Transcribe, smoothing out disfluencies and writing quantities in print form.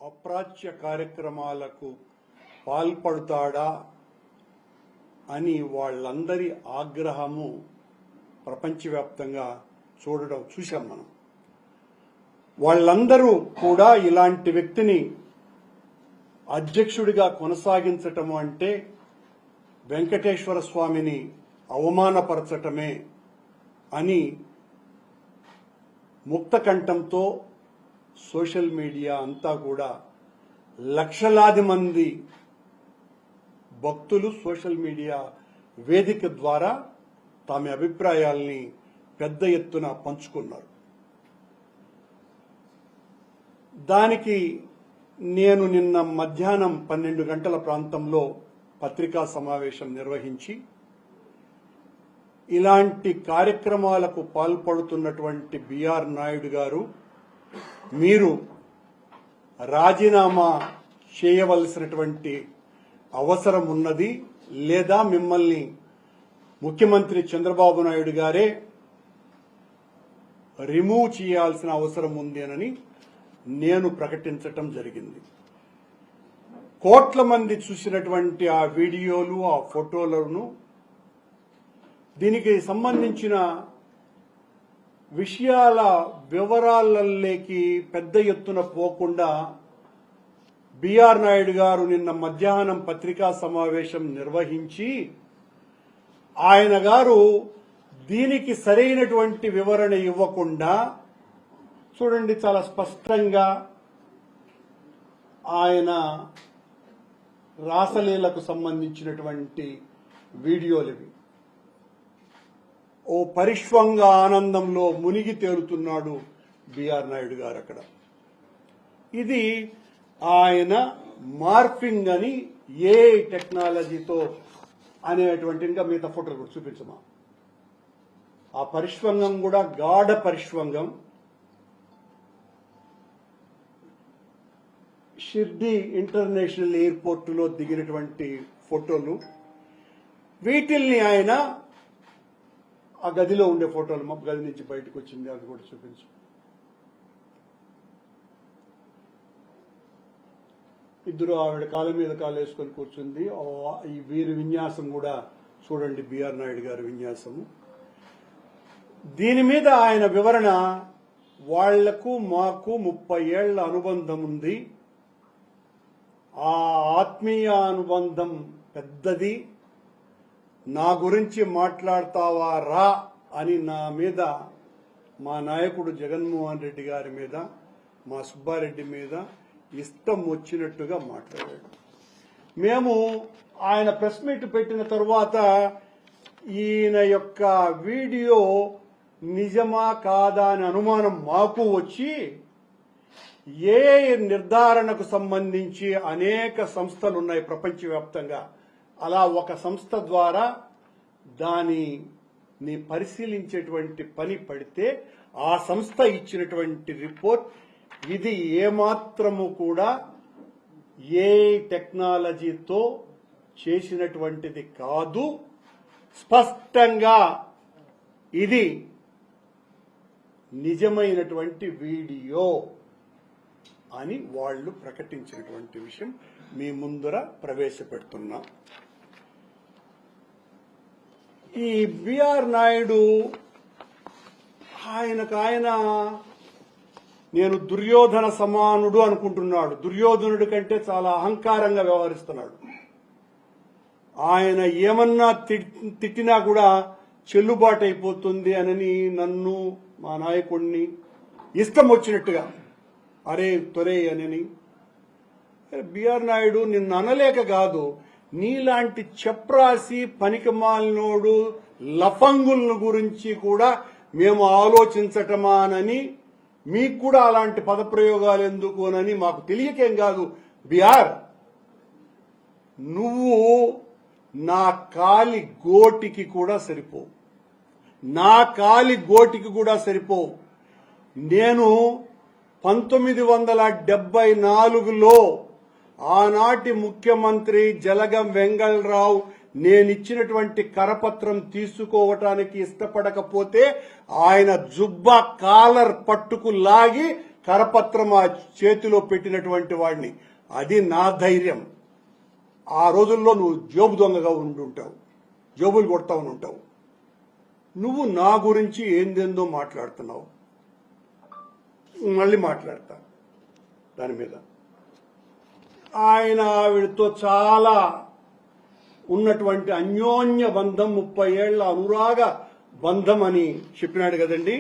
అప్రాచ్య కార్యక్రమాలకు పాల్పడతాడా అని వాళ్ళందరి ఆగ్రహము ప్రపంచవ్యాప్తంగా చూశాం మనం. వాళ్ళందరూ కూడా ఇలాంటి వ్యక్తిని అధ్యక్షుడిగా కొనసాగించటం అంటే వెంకటేశ్వర స్వామిని అవమానపరచటమే అని ముక్తకంఠంతో సోషల్ మీడియా అంతా కూడా లక్షలాది మంది భక్తులు సోషల్ మీడియా వేదిక ద్వారా తమ అభిప్రాయాల్ని పెద్ద ఎత్తున పంచుకున్నారు. దానికి నేను నిన్న మధ్యాహ్నం 12 గంటల ప్రాంతంలో పత్రికా సమావేశం నిర్వహించి ఇలాంటి కార్యక్రమాలకు పాల్పడుతున్నటువంటి బిఆర్ నాయుడు గారు, మీరు రాజీనామా చేయవలసినటువంటి అవసరం ఉన్నది, లేదా మిమ్మల్ని ముఖ్యమంత్రి చంద్రబాబు నాయుడు గారే రిమూవ్ చేయాల్సిన అవసరం ఉంది అని నేను ప్రకటించటం జరిగింది. కోట్ల మంది చూసినటువంటి ఆ వీడియోలు, ఆ ఫోటోలను, దీనికి సంబంధించిన విషయాల వివరాలలోకి పెద్ద ఎత్తున పోకుండా బిఆర్ నాయుడు గారు నిన్న మధ్యాహ్నం పత్రికా సమావేశం నిర్వహించి ఆయన గారు దీనికి సరైనటువంటి వివరణ ఇవ్వకుండా, చూడండి చాలా స్పష్టంగా ఆయన రాసలీలకు సంబంధించినటువంటి వీడియోలు ఇవి. ఓ పరిష్వంగ ఆనందంలో మునిగి తేలుతున్నాడు బిఆర్ నాయుడు గారు అక్కడ. ఇది ఆయన మార్ఫింగ్ అని ఏ టెక్నాలజీతో అనేటువంటి, ఇంకా మిగతా ఫోటోలు కూడా చూపించమా. ఆ పరిష్వంగం కూడా గాఢ పరిష్వంగం. షిర్డీ ఇంటర్నేషనల్ ఎయిర్పోర్ట్ లో దిగినటువంటి ఫోటోలు. వీటిల్ని ఆయన ఆ గదిలో ఉండే ఫోటోలు, మా గది నుంచి బయటకు వచ్చింది, అది కూడా చూపించు. ఇద్దరు ఆవిడ కాళ్ళ మీద కాలు వేసుకొని కూర్చుంది. ఈ వీరి విన్యాసం కూడా చూడండి, బిఆర్ నాయుడు గారి విన్యాసము. దీని మీద ఆయన వివరణ, వాళ్లకు మాకు 30 ఏళ్ల అనుబంధం ఉంది, ఆ ఆత్మీయ అనుబంధం పెద్దది, నా గురించి మాట్లాడతావా రా అని నా మీద, మా నాయకుడు జగన్మోహన్ రెడ్డి గారి మీద, మా సుబ్బారెడ్డి మీద ఇష్టం వచ్చినట్టుగా మాట్లాడాడు. మేము ఆయన ప్రెస్ మీట్ పెట్టిన తరువాత ఈయన యొక్క వీడియో నిజమా కాదా అని అనుమానం మాకు వచ్చి, ఏ నిర్ధారణకు సంబంధించి అనేక సంస్థలు ఉన్నాయి ప్రపంచవ్యాప్తంగా, అలా ఒక సంస్థ ద్వారా దానిని పరిశీలించేటువంటి పని పడితే ఆ సంస్థ ఇచ్చినటువంటి రిపోర్ట్ ఇది ఏమాత్రము కూడా ఏ టెక్నాలజీతో చేసినటువంటిది కాదు, స్పష్టంగా ఇది నిజమైనటువంటి వీడియో అని వాళ్ళు ప్రకటించినటువంటి విషయం మీ ముందర ప్రవేశపెడుతున్నాం. ఈ బిఆర్ నాయుడు ఆయన నేను దుర్యోధన సమానుడు అనుకుంటున్నాడు. దుర్యోధనుడి కంటే చాలా అహంకారంగా వ్యవహరిస్తున్నాడు. ఆయన ఏమన్నా తిట్టినా కూడా చెల్లుబాటు అయిపోతుంది అని నన్ను, మా నాయకుడిని ఇష్టం వచ్చినట్టుగా అరే తొరే అని. బిఆర్ నాయుడు నిన్ను అనలేక కాదు, నీలాంటి చెప్రాసి పనికిమాలినోడు లఫంగులను గురించి కూడా మేము ఆలోచించటమానని, మీకు కూడా అలాంటి పదప్రయోగాలు ఎందుకు అని మాకు తెలియకేం కాదు. బిఆర్, నువ్వు నా కాలి గోటికి కూడా సరిపోవు, నా కాలి గోటికి కూడా సరిపోవు. నేను 1974లో ఆనాటి ముఖ్యమంత్రి జలగం వెంగళరావు నేనిచ్చినటువంటి కరపత్రం తీసుకోవటానికి ఇష్టపడకపోతే ఆయన జుబ్బా కాలర్ పట్టుకు లాగి కరపత్రం ఆ చేతిలో పెట్టినటువంటి వాడిని. అది నా ధైర్యం. ఆ రోజుల్లో నువ్వు జోబు దొంగగా ఉండుంటావు, జోబులు కొడతావని ఉంటావు. నువ్వు నా గురించి ఏందేందో మాట్లాడుతున్నావు. మళ్ళీ మాట్లాడతా దాని మీద. ఆయన ఆవిడతో చాలా ఉన్నటువంటి అన్యోన్య బంధం, 30 ఏళ్ల అనురాగ బంధం అని చెప్పినాడు కదండి.